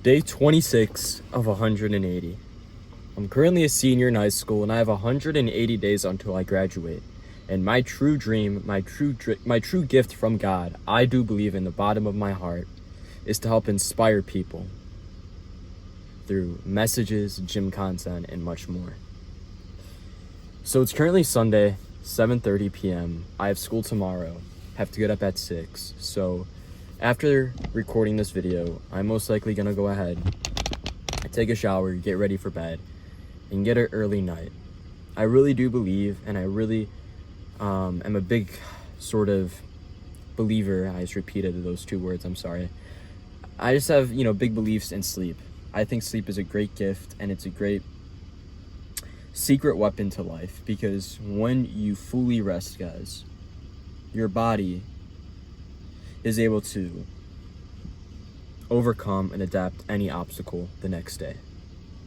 Day 26 of 180. I'm currently a senior in high school and I have 180 days until I graduate. And my true dream, my true gift from God, I do believe in the bottom of my heart, is to help inspire people through messages, gym content, and much more. So it's currently Sunday, 7:30 p.m. I have school tomorrow. Have to get up at 6. So after recording this video, I'm most likely gonna go ahead, take a shower, get ready for bed, and get an early night. I really do believe, and I really am a big sort of believer. I just repeated those two words, I'm sorry. I just have, big beliefs in sleep. I think sleep is a great gift, and it's a great secret weapon to life, because when you fully rest, guys, your body is able to overcome and adapt any obstacle the next day,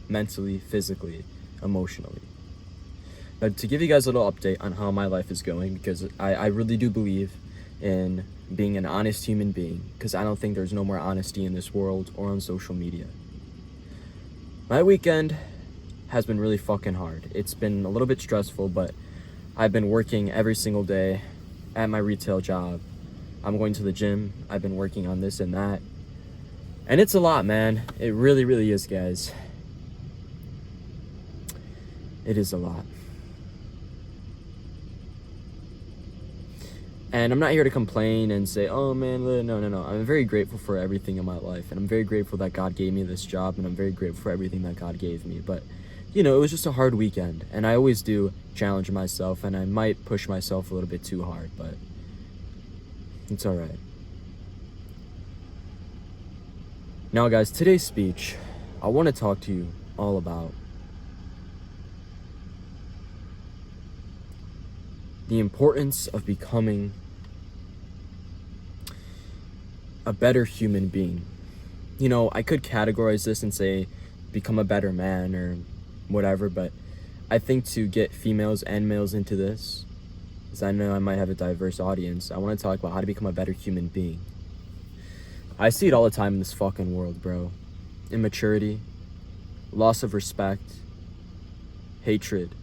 mentally, physically, emotionally. But to give you guys a little update on how my life is going, because I really do believe in being an honest human being, because I don't think there's no more honesty in this world or on social media. My weekend has been really fucking hard. It's been a little bit stressful, but I've been working every single day at my retail job. I'm going to the gym. I've been working on this and that. And it's a lot, man. It really, really is, guys. It is a lot. And I'm not here to complain and say, oh man, no. I'm very grateful for everything in my life. And I'm very grateful that God gave me this job. And I'm very grateful for everything that God gave me. But, it was just a hard weekend. And I always do challenge myself. And I might push myself a little bit too hard. But it's all right. Now, guys, today's speech, I want to talk to you all about the importance of becoming a better human being. I could categorize this and say become a better man or whatever, but I think to get females and males into this, because I know I might have a diverse audience, I want to talk about how to become a better human being. I see it all the time in this fucking world, bro. Immaturity, loss of respect, hatred,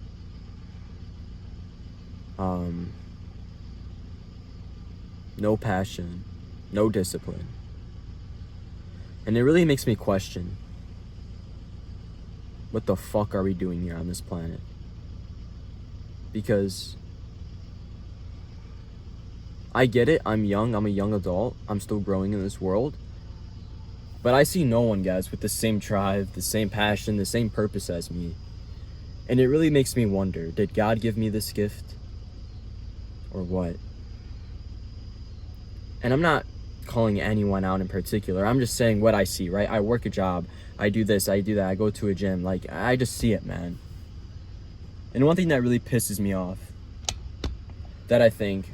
no passion, no discipline. And it really makes me question, what the fuck are we doing here on this planet? Because I get it, I'm young, I'm a young adult, I'm still growing in this world. But I see no one, guys, with the same drive, the same passion, the same purpose as me. And it really makes me wonder, did God give me this gift? Or what? And I'm not calling anyone out in particular, I'm just saying what I see, right? I work a job, I do this, I do that, I go to a gym, I just see it, man. And one thing that really pisses me off, that I think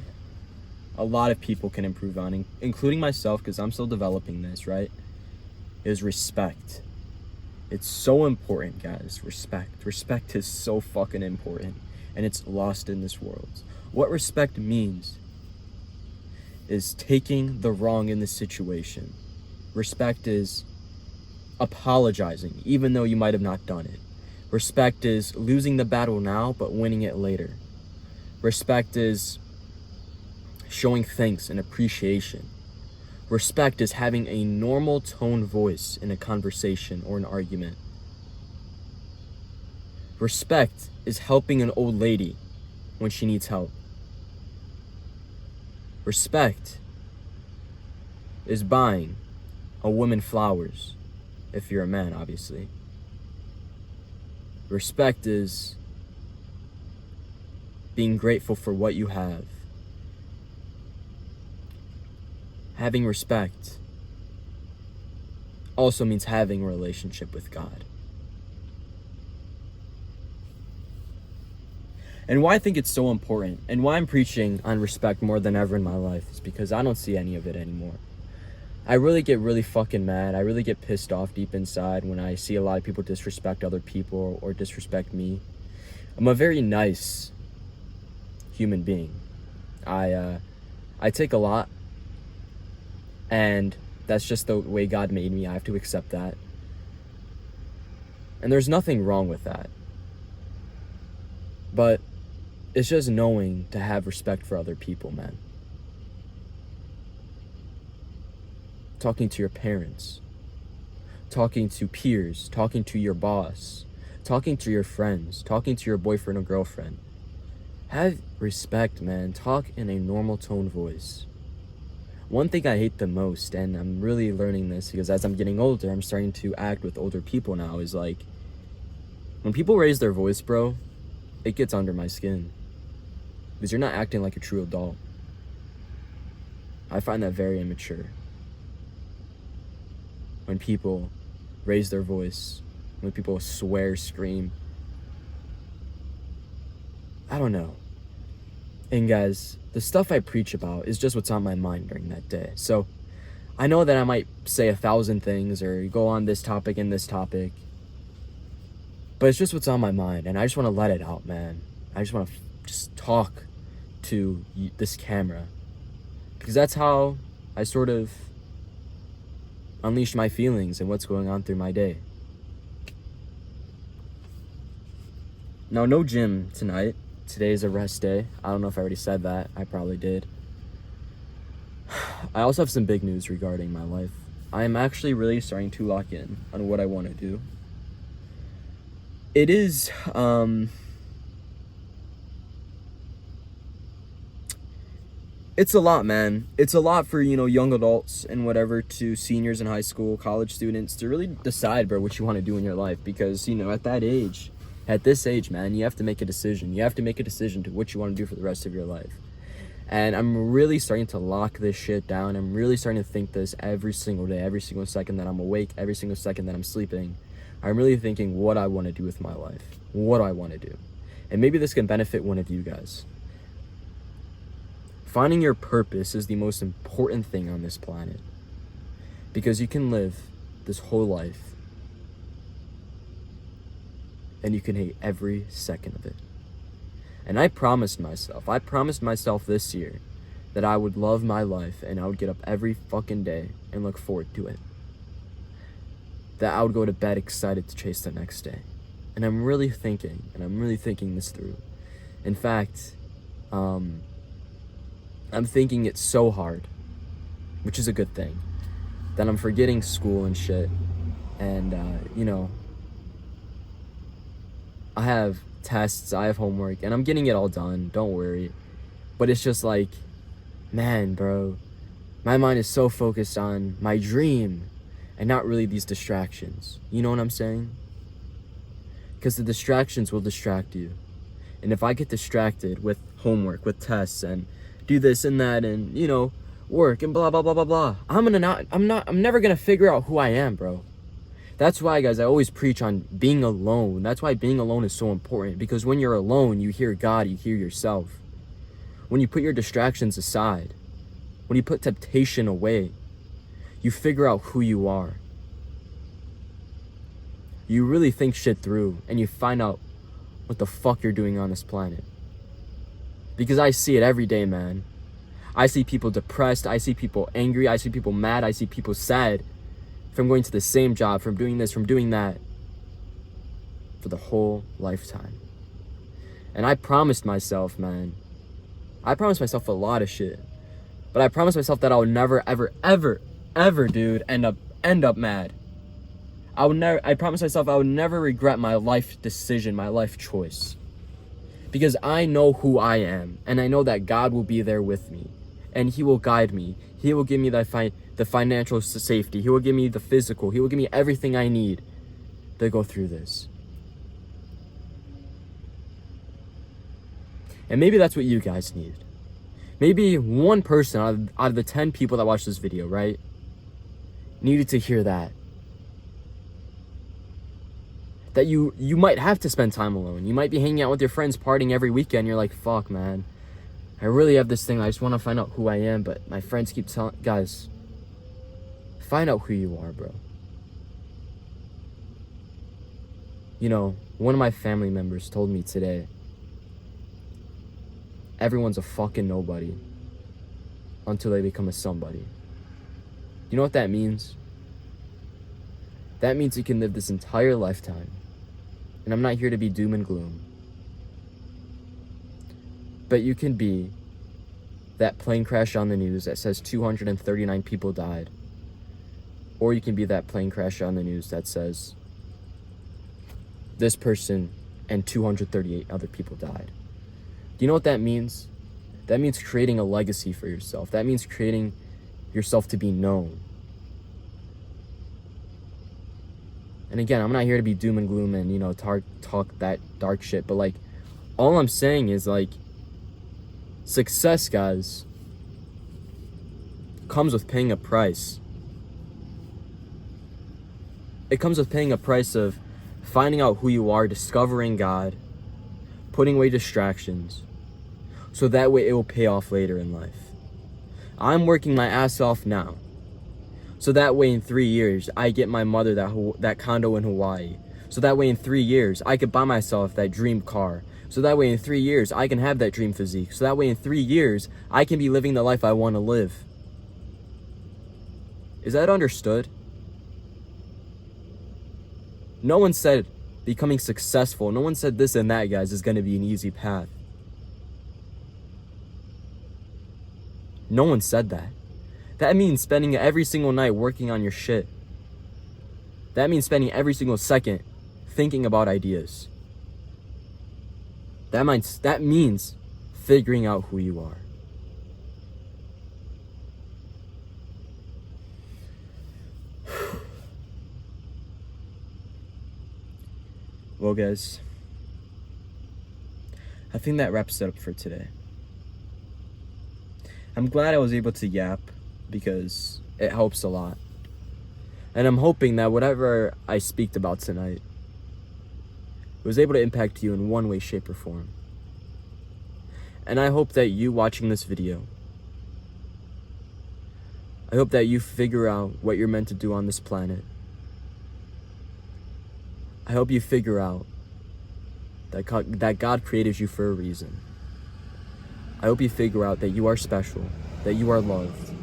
a lot of people can improve on, including myself, because I'm still developing this, right, is respect. It's so important, guys. Respect is so fucking important, and it's lost in this world. What respect means is taking the wrong in the situation. Respect is apologizing even though you might have not done it. Respect is losing the battle now but winning it later. Respect is showing thanks and appreciation. Respect is having a normal tone voice in a conversation or an argument. Respect is helping an old lady when she needs help. Respect is buying a woman flowers, if you're a man, obviously. Respect is being grateful for what you have. Having respect also means having a relationship with God. And why I think it's so important, and why I'm preaching on respect more than ever in my life, is because I don't see any of it anymore. I really get really fucking mad. I really get pissed off deep inside when I see a lot of people disrespect other people or disrespect me. I'm a very nice human being. I take a lot, and that's just the way God made me. I have to accept that. And there's nothing wrong with that. But it's just knowing to have respect for other people, man. Talking to your parents, talking to peers, talking to your boss, talking to your friends, talking to your boyfriend or girlfriend. Have respect, man. Talk in a normal tone voice. One thing I hate the most, and I'm really learning this because as I'm getting older, I'm starting to act with older people now, is like, when people raise their voice, bro, it gets under my skin. Because you're not acting like a true adult. I find that very immature. When people raise their voice, when people swear, scream. I don't know. And guys, the stuff I preach about is just what's on my mind during that day. So I know that I might say 1,000 things or go on this topic and this topic, but it's just what's on my mind, and I just want to let it out, man. I just want to just talk to this camera, because that's how I sort of unleash my feelings and what's going on through my day. Now, no gym tonight. Today is a rest day. I don't know if I already said that. I probably did. I also have some big news regarding my life. I am actually really starting to lock in on what I want to do. It is, it's a lot, man. It's a lot for, young adults and whatever, to seniors in high school, college students, to really decide, bro, what you want to do in your life. Because, at this age, man, you have to make a decision. You have to make a decision to what you want to do for the rest of your life. And I'm really starting to lock this shit down. I'm really starting to think this every single day, every single second that I'm awake, every single second that I'm sleeping. I'm really thinking what I want to do with my life. What do I want to do? And maybe this can benefit one of you guys. Finding your purpose is the most important thing on this planet. Because you can live this whole life and you can hate every second of it. And I promised myself this year that I would love my life and I would get up every fucking day and look forward to it. That I would go to bed excited to chase the next day. And I'm really thinking this through. In fact, I'm thinking it so hard, which is a good thing, that I'm forgetting school and shit. And, I have tests, I have homework, and I'm getting it all done, don't worry. But it's just like, man, bro, my mind is so focused on my dream and not really these distractions. You know what I'm saying? Because the distractions will distract you. And if I get distracted with homework, with tests, and do this and that, and, work and blah, blah, blah, blah, blah, I'm never gonna figure out who I am, bro. That's why, guys, I always preach on being alone. That's why being alone is so important. Because when you're alone, you hear God, you hear yourself. When you put your distractions aside, when you put temptation away, you figure out who you are. You really think shit through, and you find out what the fuck you're doing on this planet. Because I see it every day, man. I see people depressed, I see people angry, I see people mad, I see people sad. From going to the same job, from doing this, from doing that, for the whole lifetime. And I promised myself, man, a lot of shit. But I promised myself that I would never, ever, ever, ever, dude, end up mad. I promised myself I would never regret my life decision, my life choice. Because I know who I am, and I know that God will be there with me, and He will guide me. He will give me the financial safety. He will give me the physical. He will give me everything I need to go through this. And maybe that's what you guys need. Maybe one person out of the 10 people that watch this video, right, needed to hear that. That you might have to spend time alone. You might be hanging out with your friends, partying every weekend. You're like, fuck, man. I really have this thing. I just want to find out who I am. But my friends keep telling... Guys, find out who you are, bro. One of my family members told me today, everyone's a fucking nobody until they become a somebody. You know what that means? That means you can live this entire lifetime And I'm not here to be doom and gloom. But you can be that plane crash on the news that says 239 people died. Or you can be that plane crash on the news that says this person and 238 other people died. Do you know what that means? That means creating a legacy for yourself. That means creating yourself to be known. And again, I'm not here to be doom and gloom and, talk that dark shit. But, like, all I'm saying is, like, success, guys, comes with paying a price. It comes with paying a price of finding out who you are, discovering God, putting away distractions, so that way it will pay off later in life. I'm working my ass off now, so that way in 3 years, I get my mother that condo in Hawaii. So that way in 3 years, I could buy myself that dream car. So that way in 3 years, I can have that dream physique. So that way in 3 years, I can be living the life I want to live. Is that understood? No one said becoming successful, no one said this and that, guys, is going to be an easy path. No one said that. That means spending every single night working on your shit. That means spending every single second thinking about ideas. That means figuring out who you are. Well, guys, I think that wraps it up for today. I'm glad I was able to yap because it helps a lot. And I'm hoping that whatever I speak about tonight was able to impact you in one way, shape, or form. And I hope that you watching this video, I hope that you figure out what you're meant to do on this planet. I hope you figure out that God created you for a reason. I hope you figure out that you are special, that you are loved.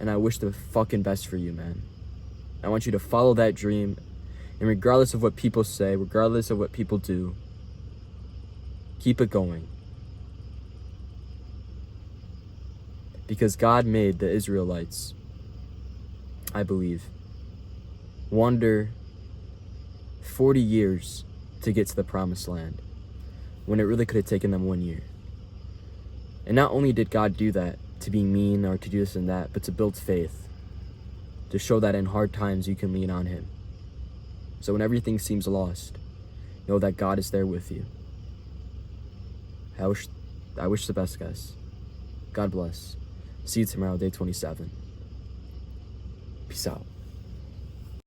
And I wish the fucking best for you, man. I want you to follow that dream. And regardless of what people say, regardless of what people do, keep it going. Because God made the Israelites, I believe, wander 40 years to get to the promised land, when it really could have taken them 1 year. And not only did God do that to be mean or to do this and that, but to build faith, to show that in hard times you can lean on Him. So when everything seems lost, know that God is there with you. I wish the best, guys. God bless. See you tomorrow, day 27. Peace out.